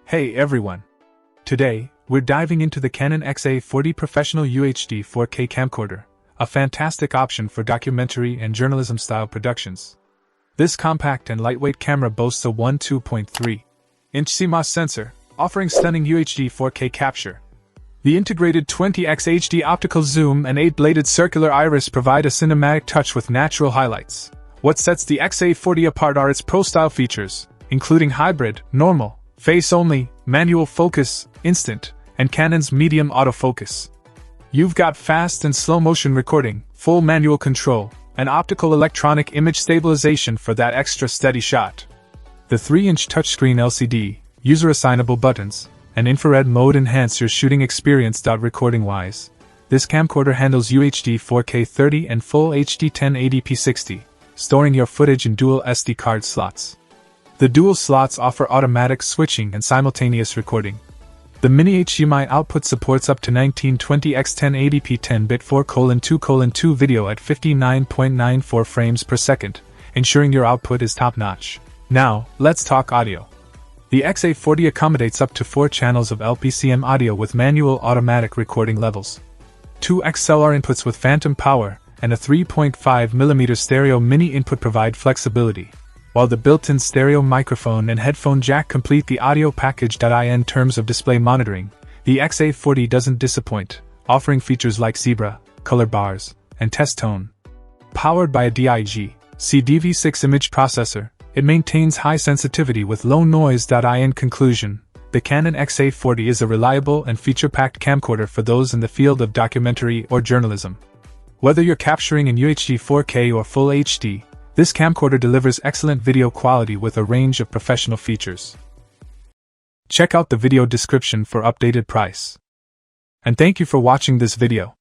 Hey everyone! Today, we're diving into the Canon XA40 Professional UHD 4K camcorder, a fantastic option for documentary and journalism-style productions. This compact and lightweight camera boasts a 2.3-inch CMOS sensor, offering stunning UHD 4K capture. The integrated 20x HD optical zoom and 8-bladed circular iris provide a cinematic touch with natural highlights. What sets the XA40 apart are its pro-style features, including hybrid, normal, face-only, manual focus, instant, and Canon's medium autofocus. You've got fast and slow-motion recording, full manual control, and optical electronic image stabilization for that extra steady shot. The 3-inch touchscreen LCD, user-assignable buttons, and infrared mode enhance your shooting experience. Recording-wise, this camcorder handles UHD 4K 30 and Full HD 1080p 60, storing your footage in dual SD card slots. The dual slots offer automatic switching and simultaneous recording. The mini HDMI output supports up to 1920x 1080p 10-bit 4:2:2 video at 59.94 frames per second, ensuring your output is top-notch. Now, let's talk audio. The XA40 accommodates up to 4 channels of LPCM audio with manual automatic recording levels. 2 XLR inputs with phantom power and a 3.5mm stereo mini input provide flexibility, while the built-in stereo microphone and headphone jack complete the audio package. In terms of display monitoring, the XA40 doesn't disappoint, offering features like zebra, color bars, and test tone. Powered by a DIG-C DV6 image processor, it maintains high sensitivity with low noise. In conclusion, the Canon XA40 is a reliable and feature-packed camcorder for those in the field of documentary or journalism. Whether you're capturing in UHD 4K or Full HD, this camcorder delivers excellent video quality with a range of professional features. Check out the video description for updated price. And thank you for watching this video.